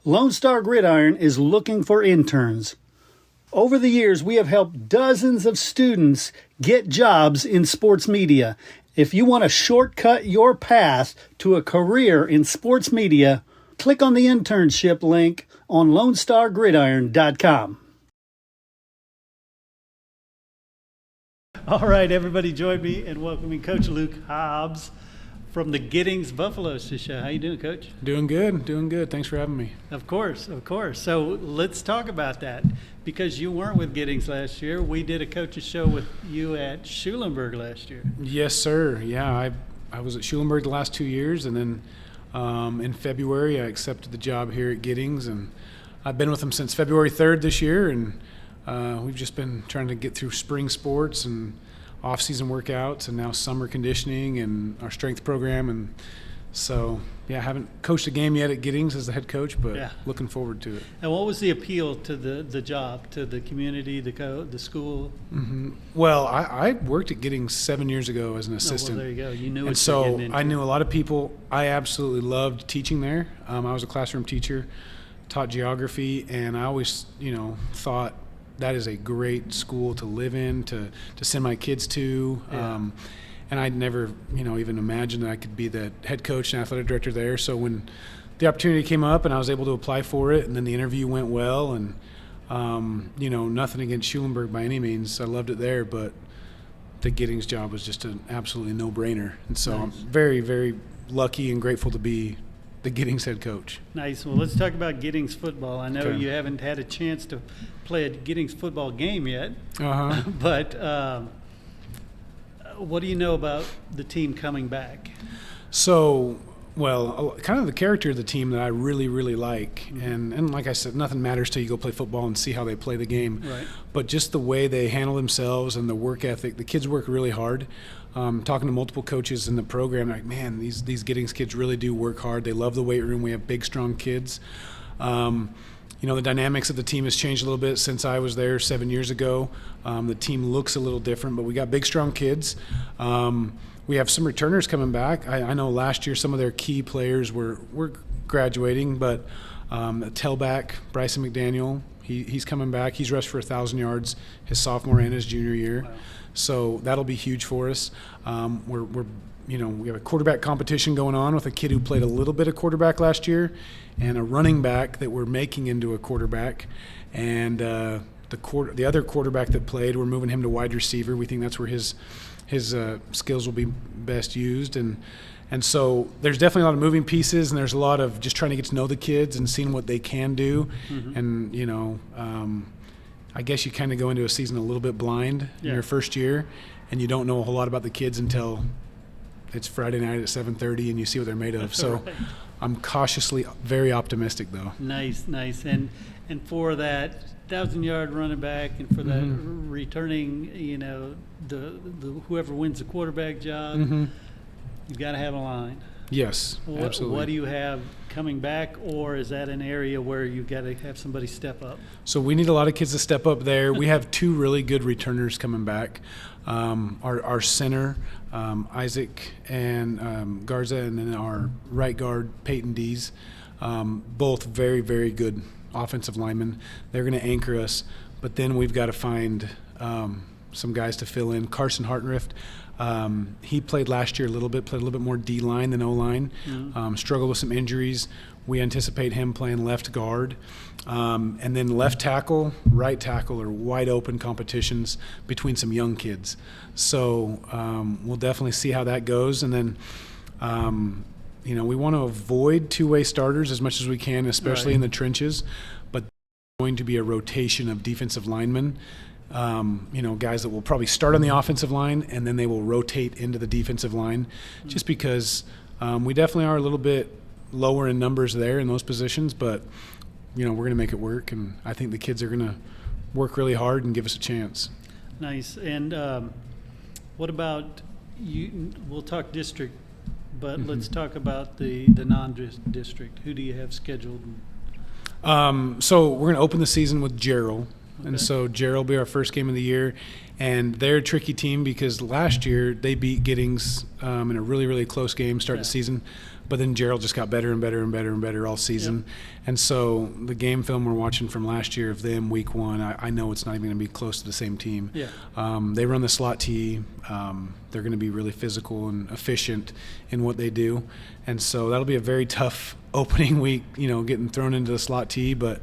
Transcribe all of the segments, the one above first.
Lone Star Gridiron is looking for interns. Over the years, we have helped dozens of students get jobs in sports media. If you want to shortcut your path to a career in sports media, click on the internship link on LoneStarGridiron.com. All right, everybody, join me in welcoming Coach Luke Hobbs from the Giddings Buffaloes to show. How you doing, Coach? Doing good. Thanks for having me. Of course. So let's talk about that, because you weren't with Giddings last year. We did a coach's show with you at Schulenburg last year. Yes, sir. Yeah, I was at Schulenburg the last 2 years, and then in February I accepted the job here at Giddings, and I've been with them since February 3rd this year, and we've just been trying to get through spring sports and off-season workouts, and now summer conditioning and our strength program. And so, yeah, I haven't coached a game yet at Giddings as the head coach, but looking forward to it. And what was the appeal to the job, to the community, the school? Mm-hmm. Well, I worked at Giddings 7 years ago as an assistant. Well, there you go. You knew and so I knew a lot of people. I absolutely loved teaching there. I was a classroom teacher, taught geography, and I always, thought that is a great school to live in, to send my kids to. And I'd never, even imagined that I could be the head coach and athletic director there. So when the opportunity came up and I was able to apply for it, and then the interview went well, and, nothing against Schulenburg by any means. I loved it there, but the Giddings job was just an absolutely no-brainer. And so I'm very, very lucky and grateful to be the Giddings head coach. Nice. Well, let's talk about Giddings football. I know you haven't had a chance to play a Giddings football game yet, but what do you know about the team coming back? So, well, kind of the character of the team that I really, really like. And like I said, nothing matters till you go play football and see how they play the game. Right. But just the way they handle themselves and the work ethic, the kids work really hard. Talking to multiple coaches in the program, like, man, these Giddings kids really do work hard. They love the weight room. We have big, strong kids. The dynamics of the team has changed a little bit since I was there 7 years ago. The team looks a little different, but we got big, strong kids. We have some returners coming back. I know last year some of their key players were graduating, but tailback Bryson McDaniel, he's coming back. He's rushed for 1,000 yards his sophomore and his junior year. Wow. So that'll be huge for us. We have a quarterback competition going on with a kid who played a little bit of quarterback last year, and a running back that we're making into a quarterback. And the other quarterback that played, we're moving him to wide receiver. We think that's where his skills will be best used. And so there's definitely a lot of moving pieces, and there's a lot of just trying to get to know the kids and seeing what they can do. And, I guess you kind of go into a season a little bit blind in your first year, and you don't know a whole lot about the kids until it's Friday night at 7:30 and you see what they're made of. So I'm cautiously very optimistic, though. Nice. And for that 1,000-yard running back, and for that returning, the whoever wins the quarterback job, you've got to have a line. Yes, absolutely. What do you have coming back, or is that an area where you've got to have somebody step up? So we need a lot of kids to step up there. We have two really good returners coming back. Our center, Isaac and Garza, and then our right guard, Peyton Dees, both very, very good offensive linemen. They're going to anchor us, but then we've got to find some guys to fill in. Carson Hartnrift, he played last year played a little bit more D-line than O-line, struggled with some injuries. We anticipate him playing left guard. And then left tackle, right tackle are wide open competitions between some young kids. So we'll definitely see how that goes. And then, we want to avoid two-way starters as much as we can, especially in the trenches. But there's going to be a rotation of defensive linemen. Guys that will probably start on the offensive line, and then they will rotate into the defensive line, just because we definitely are a little bit lower in numbers there in those positions, but we're going to make it work, and I think the kids are going to work really hard and give us a chance. Nice. And what about you? We'll talk district, but let's talk about the non-district. Who do you have scheduled? So we're going to open the season with Gerald. And so Gerald will be our first game of the year. And they're a tricky team because last year they beat Giddings in a really, really close game start the season. But then Gerald just got better and better and better and better all season. Yep. And so the game film we're watching from last year of them week one, I know it's not even going to be close to the same team. Yeah. They run the slot T. They're going to be really physical and efficient in what they do. And so that'll be a very tough opening week, getting thrown into the slot T. But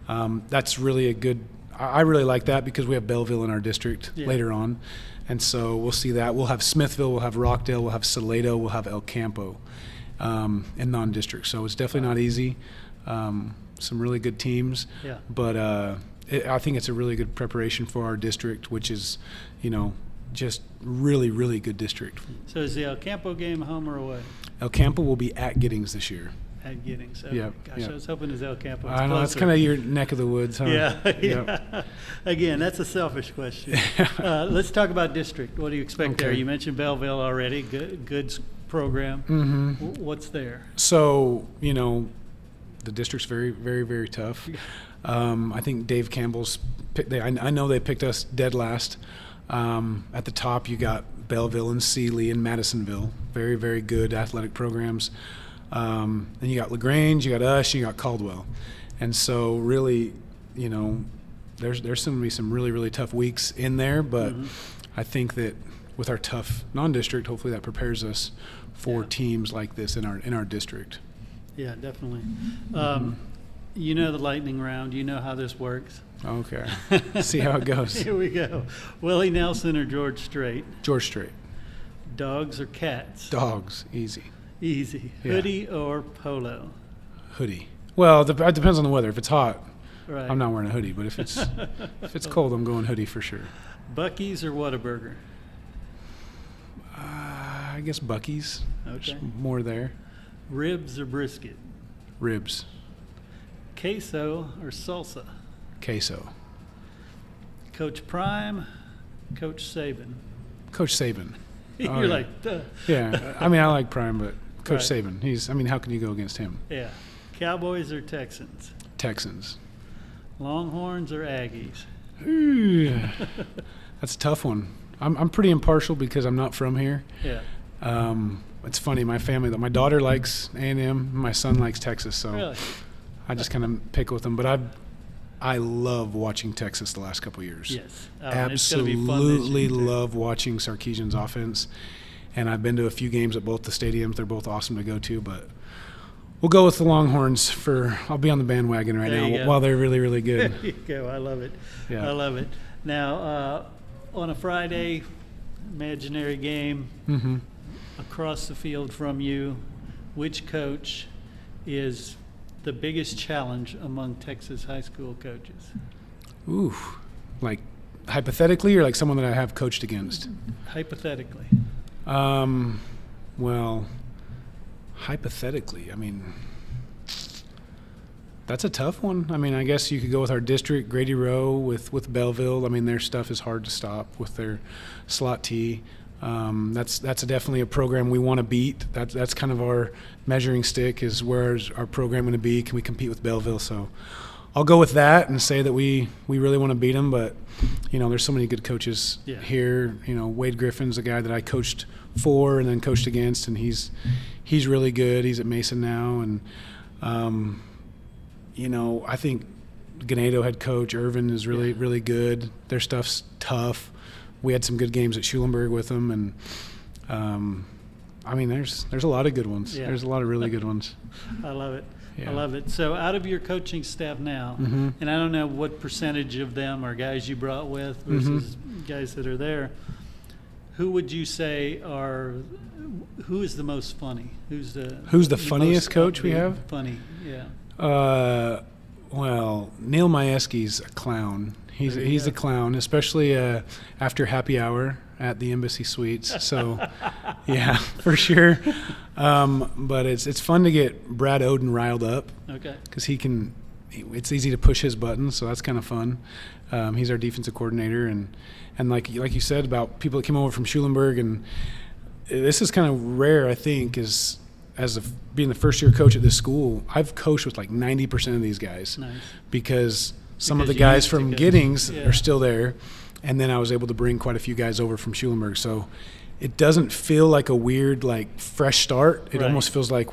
that's really a good – I really like that because we have Belleville in our district later on. And so we'll see that. We'll have Smithville, we'll have Rockdale, we'll have Salado, we'll have El Campo. In non-district. So it's definitely not easy. Some really good teams. Yeah. But I think it's a really good preparation for our district, which is, just really, really good district. So is the El Campo game home or away? El Campo will be at Giddings this year. At Giddings. Oh, yep. Gosh, I was hoping it was El Campo. I know, that's kind of your neck of the woods, huh? Yeah. Yep. Again, that's a selfish question. Let's talk about district. What do you expect there? You mentioned Belleville already. Good program. Mm-hmm. What's there? So, the district's very, very, very tough. I think Dave Campbell's I know they picked us dead last. At the top, you got Belleville and Sealy and Madisonville. Very, very good athletic programs. Then you got LaGrange, you got us, you got Caldwell. And so really, there's going to be some really, really tough weeks in there, but I think that with our tough non-district, hopefully that prepares us for teams like this in our district. Yeah, definitely. You know the lightning round. You know how this works. Okay. See how it goes. Here we go. Willie Nelson or George Strait? George Strait. Dogs or cats? Dogs. Easy. Easy. Yeah. Hoodie or polo? Hoodie. Well, it depends on the weather. If it's hot, right, I'm not wearing a hoodie. But if it's cold, I'm going hoodie for sure. Buc-ee's or Whataburger? I guess Buc-ee's. Okay. There's more there. Ribs or brisket? Ribs. Queso or salsa? Queso. Coach Prime, Coach Saban? Coach Saban. You're like, duh. Yeah. I mean, I like Prime, but Coach Saban. How can you go against him? Yeah. Cowboys or Texans? Texans. Longhorns or Aggies? Ooh, that's a tough one. I'm pretty impartial because I'm not from here. Yeah. It's funny. My my daughter likes A&M. My son likes Texas, so really? I just kind of pick with them. But I love watching Texas the last couple of years. Yes. Absolutely love watching Sarkisian's offense. And I've been to a few games at both the stadiums. They're both awesome to go to. But we'll go with the Longhorns I'll be on the bandwagon right now while they're really, really good. There you go. I love it. Yeah. I love it. Now, on a Friday, imaginary game, across the field from you, which coach is the biggest challenge among Texas high school coaches? Ooh, like hypothetically or like someone that I have coached against? Hypothetically. Well, hypothetically, that's a tough one. I guess you could go with our district, Grady Rowe, with Belleville. Their stuff is hard to stop with their slot T. That's definitely a program we want to beat. That's kind of our measuring stick is where's our program going to be? Can we compete with Belleville? So I'll go with that and say that we really want to beat them. But, there's so many good coaches here. Wade Griffin's a guy that I coached for and then coached against, and he's really good. He's at Mason now. And, I think Ganado head coach Irvin is really, really good. Their stuff's tough. We had some good games at Schulenburg with them, and there's a lot of good ones. Yeah. There's a lot of really good ones. I love it. Yeah. I love it. So out of your coaching staff now, and I don't know what percentage of them are guys you brought with versus guys that are there, who would you say who is the most funny? Who's the funniest coach we have? Funny, yeah. Well, Neil Majewski's a clown. He's a clown, especially after happy hour at the Embassy Suites. So, yeah, for sure. But it's fun to get Brad Oden riled up. Okay. Because it's easy to push his buttons, so that's kind of fun. He's our defensive coordinator, and like you said about people that came over from Schulenburg, and this is kind of rare, I think, being the first year coach at this school. I've coached with like 90% of these guys. Nice. Because some of Because the you guys used to from go- Giddings yeah. are still there, and then I was able to bring quite a few guys over from Schulenburg. So it doesn't feel like a weird, like, fresh start. It Right. almost feels like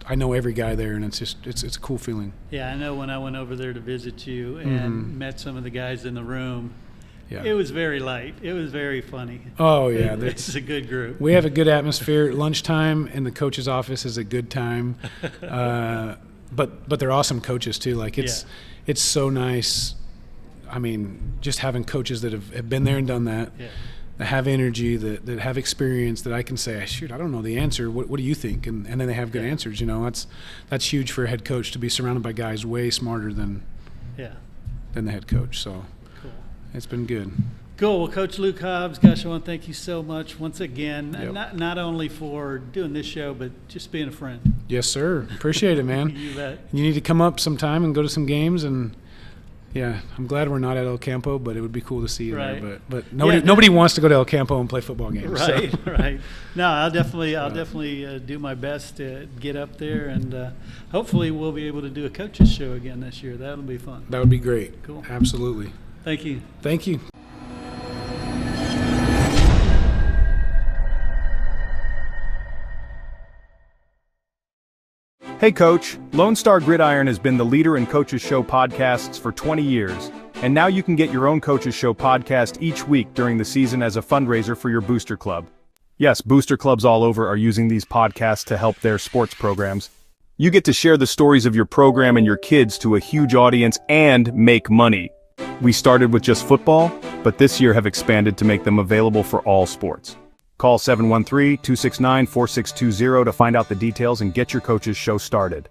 I know every guy there, and it's a cool feeling. Yeah, I know when I went over there to visit you and met some of the guys in the room, Yeah. it was very light. It was very funny. Oh, yeah. It's a good group. We have a good atmosphere. Lunchtime in the coach's office is a good time. But they're awesome coaches too. Like it's so nice. I mean, just having coaches that have been there and done that, that have energy, that have experience, that I can say, shoot, I don't know the answer. What do you think? And then they have good answers. You know, that's huge for a head coach to be surrounded by guys way smarter than the head coach. So Cool. it's been good. Cool. Well, Coach Luke Hobbs, gosh, I want to thank you so much once again, Yep. not only for doing this show, but just being a friend. Yes, sir. Appreciate it, man. You bet. You need to come up sometime and go to some games, and I'm glad we're not at El Campo, but it would be cool to see you Right. there. But nobody wants to go to El Campo and play football games. Right, So. right. No, I'll definitely do my best to get up there, and hopefully we'll be able to do a coaches show again this year. That'll be fun. That would be great. Cool. Absolutely. Thank you. Thank you. Hey Coach, Lone Star Gridiron has been the leader in Coaches Show podcasts for 20 years, and now you can get your own Coaches Show podcast each week during the season as a fundraiser for your booster club. Yes, booster clubs all over are using these podcasts to help their sports programs. You get to share the stories of your program and your kids to a huge audience and make money. We started with just football, but this year have expanded to make them available for all sports. Call 713-269-4620 to find out the details and get your Coaches Show started.